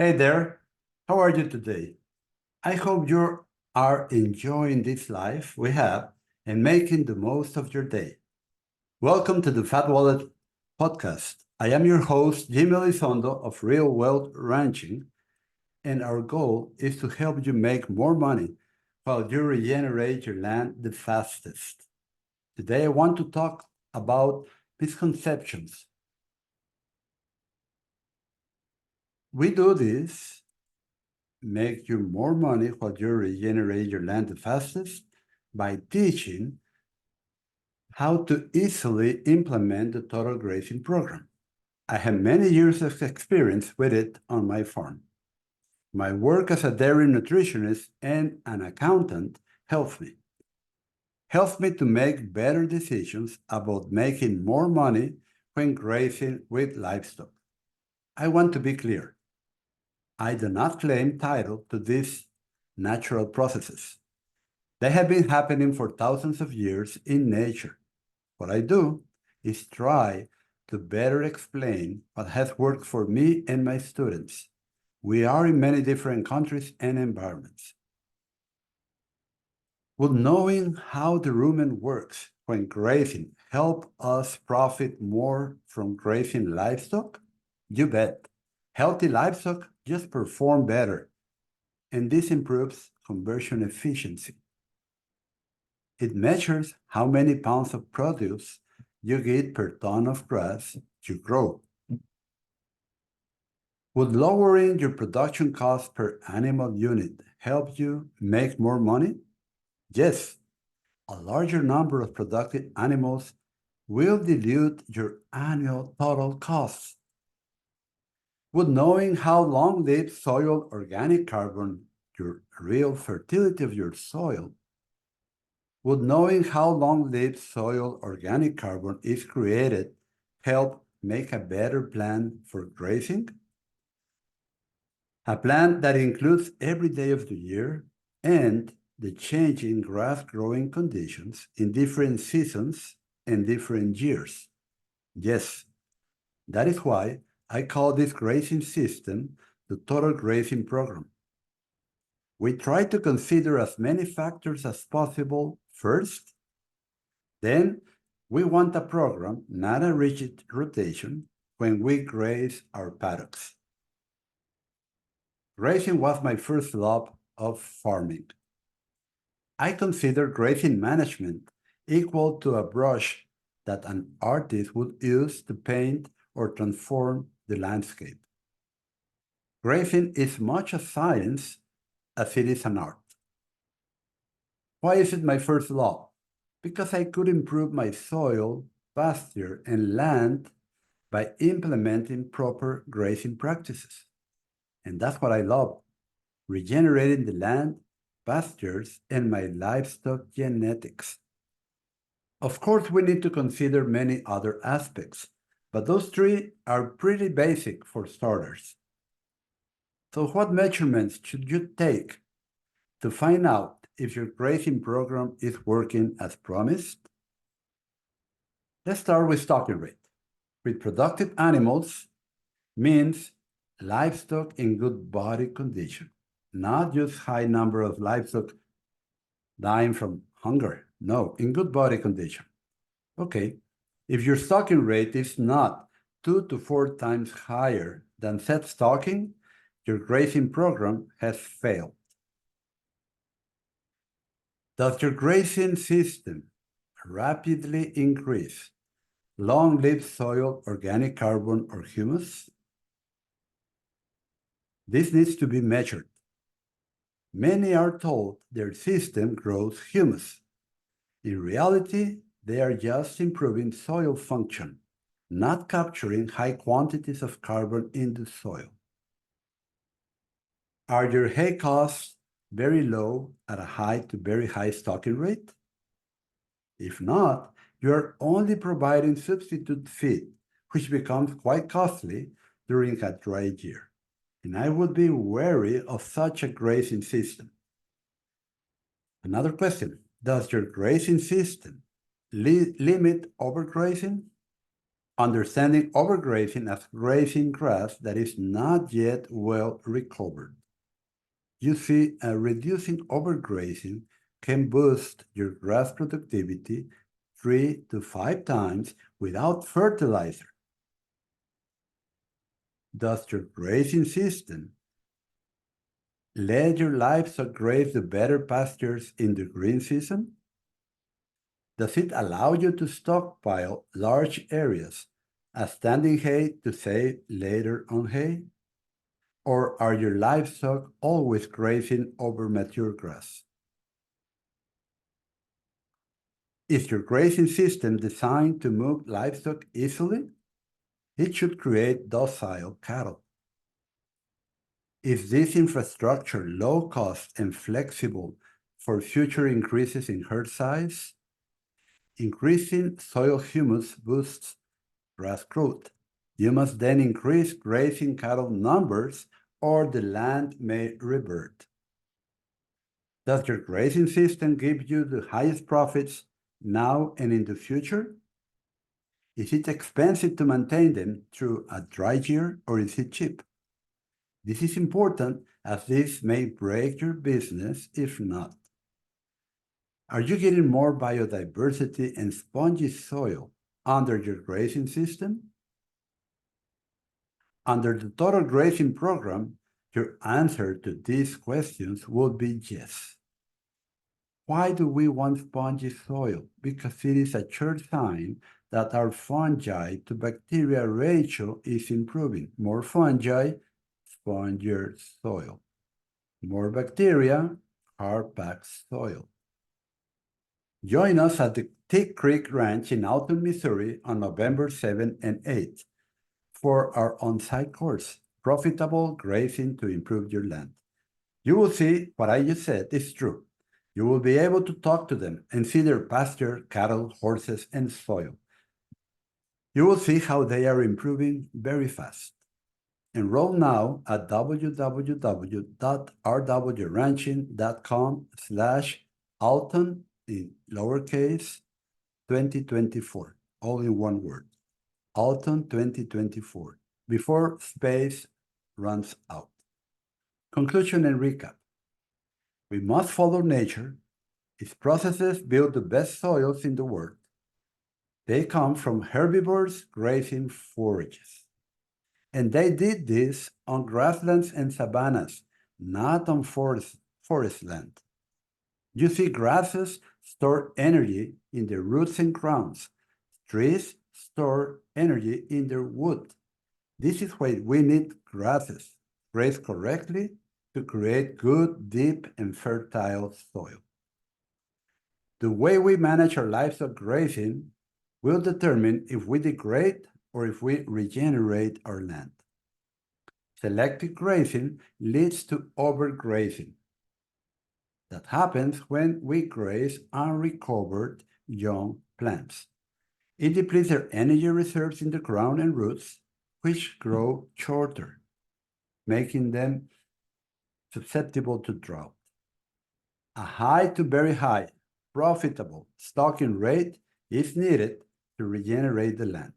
Hey there, how are you today? I hope you are enjoying this life we have and making the most of your day. Welcome to the Fat Wallet podcast. I am your host, Jaime Elizondo of Real Wealth Ranching, and our goal is to help you make more money while you regenerate your land the fastest. Today, I want to talk about misconceptions. We do this make you more money while you regenerate your land the fastest by teaching how to easily implement the total grazing program. I have many years of experience with it on my farm. My work as a dairy nutritionist and an accountant helps me to make better decisions about making more money when grazing with livestock. I want to be clear. I do not claim title to these natural processes. They have been happening for thousands of years in nature. What I do is try to better explain what has worked for me and my students. We are in many different countries and environments. Would knowing how the rumen works when grazing help us profit more from grazing livestock? You bet. Healthy livestock just perform better, and this improves conversion efficiency. It measures how many pounds of produce you get per ton of grass you grow. Would lowering your production cost per animal unit help you make more money? Yes, a larger number of productive animals will dilute your annual total costs. Would knowing how long lives soil organic carbon, your real fertility of your soil, would knowing how long-lived soil organic carbon is created help make a better plan for grazing? A plan that includes every day of the year and the changing grass growing conditions in different seasons and different years. Yes, that is why I call this grazing system the total grazing program. We try to consider as many factors as possible first. Then we want a program, not a rigid rotation, when we graze our paddocks. Grazing was my first love of farming. I consider grazing management equal to a brush that an artist would use to paint or transform the landscape. Grazing is much a science as it is an art. Why is it my first love? Because I could improve my soil, pasture, and land by implementing proper grazing practices. And that's what I love, regenerating the land, pastures, and my livestock genetics. Of course, we need to consider many other aspects, but those three are pretty basic for starters. So what measurements should you take to find out if your grazing program is working as promised? Let's start with stocking rate. Reproductive animals means livestock in good body condition, not just high number of livestock dying from hunger. No, in good body condition. Okay, if your stocking rate is not 2 to 4 times higher than set stocking, your grazing program has failed. Does your grazing system rapidly increase long-lived soil organic carbon or humus? This needs to be measured. Many are told their system grows humus. In reality, they are just improving soil function, not capturing high quantities of carbon in the soil. Are your hay costs very low at a high to very high stocking rate? If not, you are only providing substitute feed, which becomes quite costly during a dry year. And I would be wary of such a grazing system. Another question, does your grazing system limit overgrazing? Understanding overgrazing as grazing grass that is not yet well recovered. You see, reducing overgrazing can boost your grass productivity 3 to 5 times without fertilizer. Does your grazing system let your livestock graze the better pastures in the green season? Does it allow you to stockpile large areas as standing hay to save later on hay? Or are your livestock always grazing over mature grass? Is your grazing system designed to move livestock easily? It should create docile cattle. Is this infrastructure low cost and flexible for future increases in herd size? Increasing soil humus boosts grass growth. You must then increase grazing cattle numbers or the land may revert. Does your grazing system give you the highest profits now and in the future? Is it expensive to maintain them through a dry year or is it cheap? This is important as this may break your business if not. Are you getting more biodiversity and spongy soil under your grazing system? Under the total grazing program, your answer to these questions would be yes. Why do we want spongy soil? Because it is a sure sign that our fungi to bacteria ratio is improving. More fungi, spongier soil. More bacteria, hard-packed soil. Join us at the Tick Creek Ranch in Alton, Missouri on November 7 and 8 for our on-site course, Profitable Grazing to Improve Your Land. You will see what I just said is true. You will be able to talk to them and see their pasture, cattle, horses, and soil. You will see how they are improving very fast. Enroll now at www.rwranching.com/Alton in lowercase 2024, all in one word. Alton 2024, before space runs out. Conclusion and recap. We must follow nature. Its processes build the best soils in the world. They come from herbivores grazing forages. And they did this on grasslands and savannas, not on forest land. You see, grasses store energy in their roots and crowns. Trees store energy in their wood. This is why we need grasses raised correctly to create good, deep, and fertile soil. The way we manage our livestock grazing will determine if we degrade or if we regenerate our land. Selective grazing leads to overgrazing. That happens when we graze unrecovered young plants. It depletes their energy reserves in the ground and roots, which grow shorter, making them susceptible to drought. A high to very high, profitable stocking rate is needed to regenerate the land.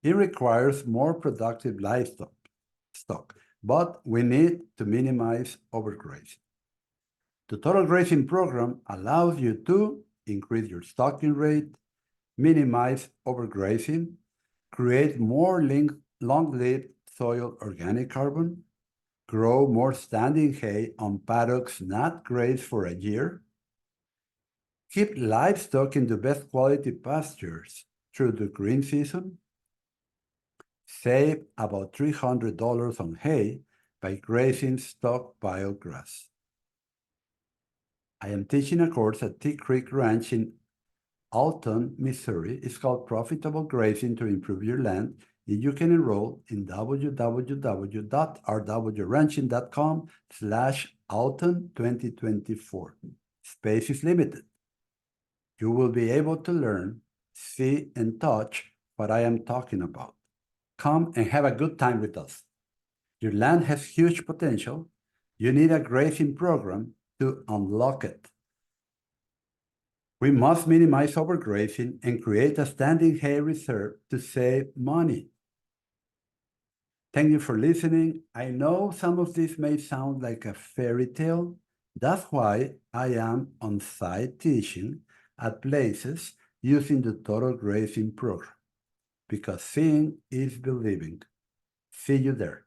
It requires more productive livestock, but we need to minimize overgrazing. The total grazing program allows you to increase your stocking rate, minimize overgrazing, create more long-lived soil organic carbon, grow more standing hay on paddocks not grazed for a year, keep livestock in the best quality pastures through the green season, save about $300 on hay by grazing stockpile grass. I am teaching a course at Tick Creek Ranch in Alton, Missouri. It's called Profitable Grazing to Improve Your Land. You can enroll in www.rwranching.com/Alton 2024. Space is limited. You will be able to learn, see, and touch what I am talking about. Come and have a good time with us. Your land has huge potential. You need a grazing program to unlock it. We must minimize overgrazing and create a standing hay reserve to save money. Thank you for listening. I know some of this may sound like a fairy tale. That's why I am on site teaching at places using the total grazing program, because seeing is believing. See you there.